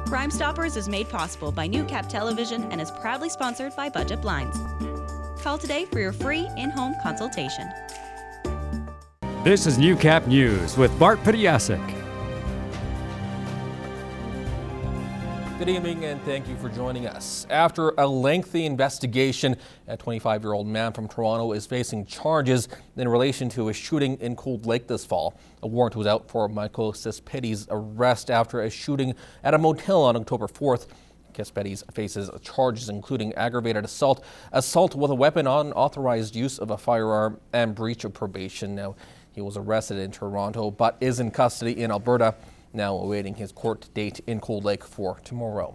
Crime Stoppers is made possible by Newcap Television and is proudly sponsored by Budget Blinds. Call today for your free in-home consultation. This is Newcap News with Bart Pediasic. Good evening and thank you for joining us. After a lengthy investigation, a 25-year-old man from Toronto is facing charges in relation to a shooting in Cold Lake this fall. A warrant was out for Michael Kispetti's arrest after a shooting at a motel on October 4th. Kispetti's faces charges including aggravated assault, assault with a weapon, unauthorized use of a firearm, and breach of probation. Now, he was arrested in Toronto but is in custody in Alberta, now awaiting his court date in Cold Lake for tomorrow.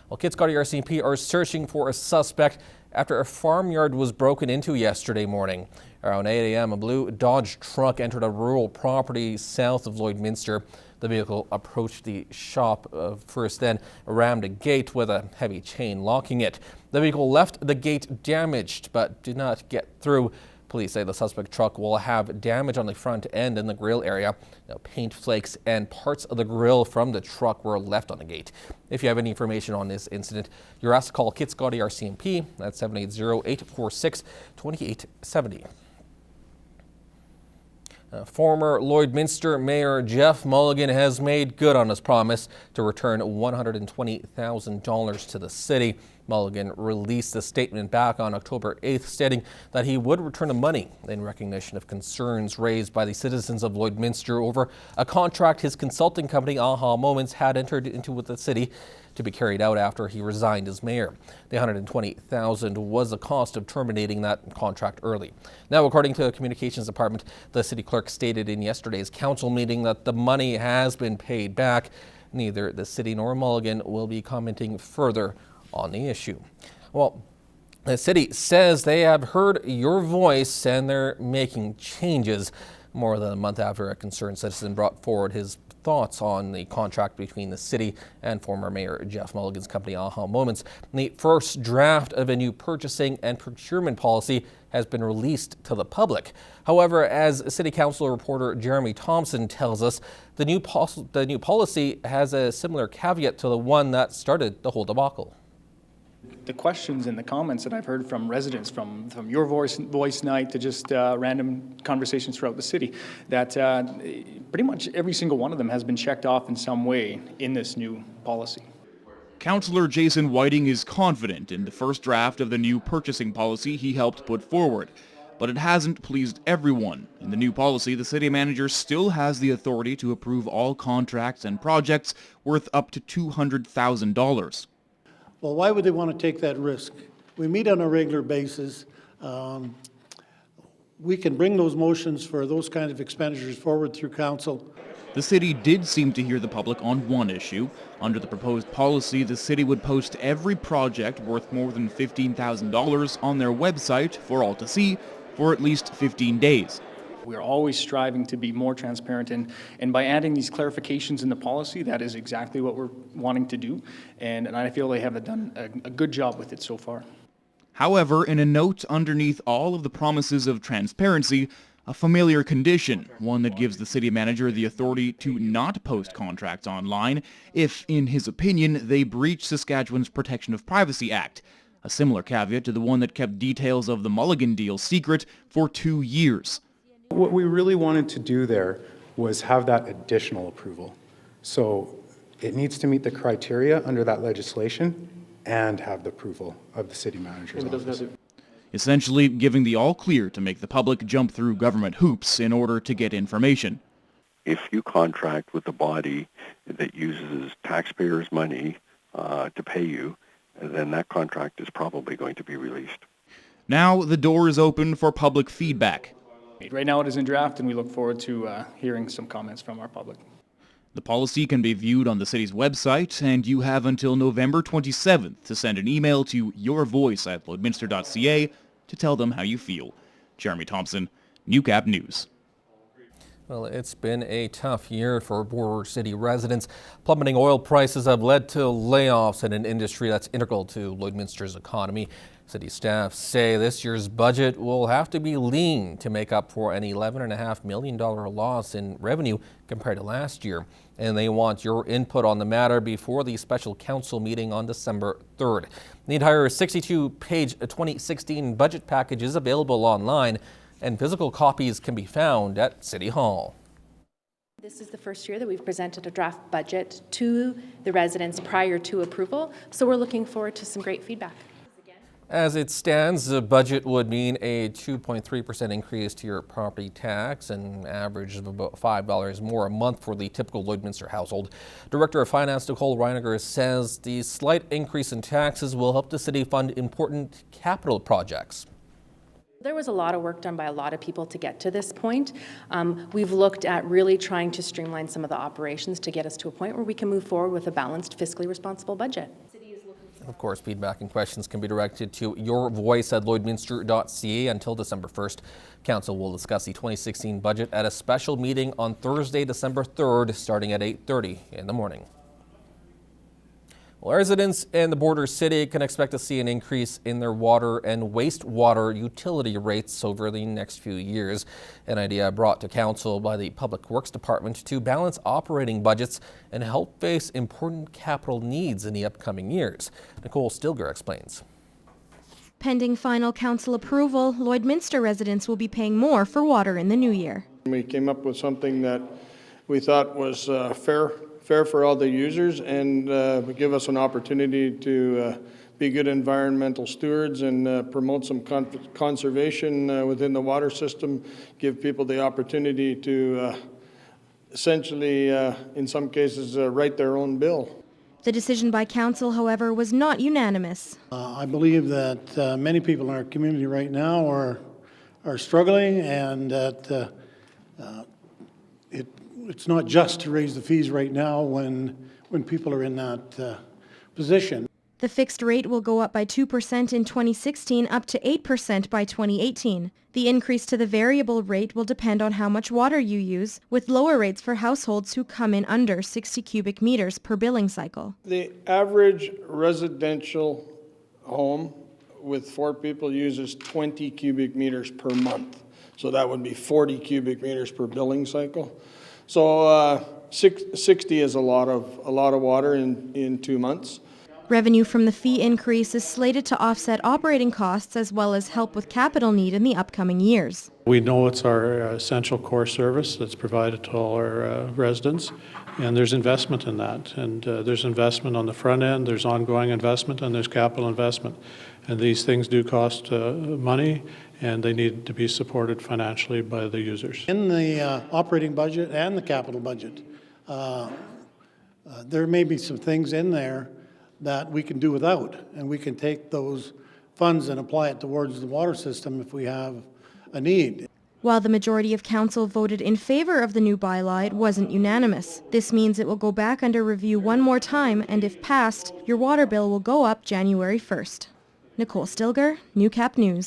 Well, Kiscoty RCMP are searching for a suspect after a farmyard was broken into yesterday morning. Around 8 a.m., a blue Dodge truck entered a rural property south of Lloydminster. The vehicle approached the shop first, then rammed a gate with a heavy chain locking it. The vehicle left the gate damaged but did not get through. Police say the suspect truck will have damage on the front end and the grill area. Now, paint flakes and parts of the grill from the truck were left on the gate. If you have any information on this incident, you're asked to call Kiscoty RCMP at 780-846-2870. Former Lloydminster Mayor Jeff Mulligan has made good on his promise to return $120,000 to the city. Mulligan released a statement back on October 8th stating that he would return the money in recognition of concerns raised by the citizens of Lloydminster over a contract his consulting company Aha Moments had entered into with the city to be carried out after he resigned as mayor. The $120,000 was the cost of terminating that contract early. Now, according to the Communications Department, the city clerk stated in yesterday's council meeting that the money has been paid back. Neither the city nor Mulligan will be commenting further on the issue. Well, the city says they have heard your voice and they're making changes. More than a month after a concerned citizen brought forward his thoughts on the contract between the city and former Mayor Jeff Mulligan's company Aha Moments, the first draft of a new purchasing and procurement policy has been released to the public. However, as City Council reporter Jeremy Thompson tells us, the new policy has a similar caveat to the one that started the whole debacle. The questions and the comments that I've heard from residents, from your voice night to just random conversations throughout the city, that pretty much every single one of them has been checked off in some way in this new policy. Councillor Jason Whiting is confident in the first draft of the new purchasing policy he helped put forward, but it hasn't pleased everyone. In the new policy, the city manager still has the authority to approve all contracts and projects worth up to $200,000. Well, why would they want to take that risk? We meet on a regular basis. We can bring those motions for those kind of expenditures forward through council. The city did seem to hear the public on one issue. Under the proposed policy, the city would post every project worth more than $15,000 on their website for all to see for at least 15 days. We're always striving to be more transparent, and by adding these clarifications in the policy, that is exactly what we're wanting to do, and I feel they have done a good job with it so far. However, in a note underneath all of the promises of transparency, a familiar condition, one that gives the city manager the authority to not post contracts online if, in his opinion, they breach Saskatchewan's Protection of Privacy Act, a similar caveat to the one that kept details of the Mulligan deal secret for 2 years. What we really wanted to do there was have that additional approval. So it needs to meet the criteria under that legislation and have the approval of the city manager's office. Essentially giving the all clear to make the public jump through government hoops in order to get information. If you contract with a body that uses taxpayers' money to pay you, then that contract is probably going to be released. Now the door is open for public feedback. Right now it is in draft, and we look forward to hearing some comments from our public. The policy can be viewed on the city's website, and you have until November 27th to send an email to yourvoice@lloydminster.ca to tell them how you feel. Jeremy Thompson, Newcap News. Well, it's been a tough year for border city residents. Plummeting oil prices have led to layoffs in an industry that's integral to Lloydminster's economy. City staff say this year's budget will have to be lean to make up for an $11.5 million loss in revenue compared to last year. and they want your input on the matter before the special council meeting on December 3rd. The entire 62-page 2016 budget package is available online, and physical copies can be found at City Hall. This is the first year that we've presented a draft budget to the residents prior to approval, so we're looking forward to some great feedback. As it stands, the budget would mean a 2.3% increase to your property tax, an average of about $5 more a month for the typical Lloydminster household. Director of Finance Nicole Reiniger says the slight increase in taxes will help the city fund important capital projects. There was a lot of work done by a lot of people to get to this point. We've looked at really trying to streamline some of the operations to get us to a point where we can move forward with a balanced, fiscally responsible budget. Of course, feedback and questions can be directed to yourvoice@lloydminster.ca until December 1st. Council will discuss the 2016 budget at a special meeting on Thursday, December 3rd, starting at 8:30 in the morning. Well, residents in the border city can expect to see an increase in their water and wastewater utility rates over the next few years. An idea brought to council by the Public Works Department to balance operating budgets and help face important capital needs in the upcoming years. Nicole Stilger explains. Pending final council approval, Lloydminster residents will be paying more for water in the new year. We came up with something that we thought was fair for all the users, and would give us an opportunity to be good environmental stewards and promote some conservation within the water system, give people the opportunity to essentially, in some cases, write their own bill. The decision by council, however, was not unanimous. I believe that many people in our community right now are struggling, and that it's not just to raise the fees right now when people are in that position. The fixed rate will go up by 2% in 2016, up to 8% by 2018. The increase to the variable rate will depend on how much water you use, with lower rates for households who come in under 60 cubic meters per billing cycle. The average residential home with 4 people uses 20 cubic meters per month. So that would be 40 cubic meters per billing cycle. So 60 is a lot of water in 2 months. Revenue from the fee increase is slated to offset operating costs as well as help with capital need in the upcoming years. We know it's our essential core service that's provided to all our residents, and there's investment in that. And there's investment on the front end, there's ongoing investment, and there's capital investment. And these things do cost money, and they need to be supported financially by the users. In the operating budget and the capital budget, there may be some things in there that we can do without, and we can take those funds and apply it towards the water system if we have a need. While the majority of council voted in favor of the new bylaw, it wasn't unanimous. This means it will go back under review one more time, and if passed, your water bill will go up January 1st. Nicole Stilger, Newcap News.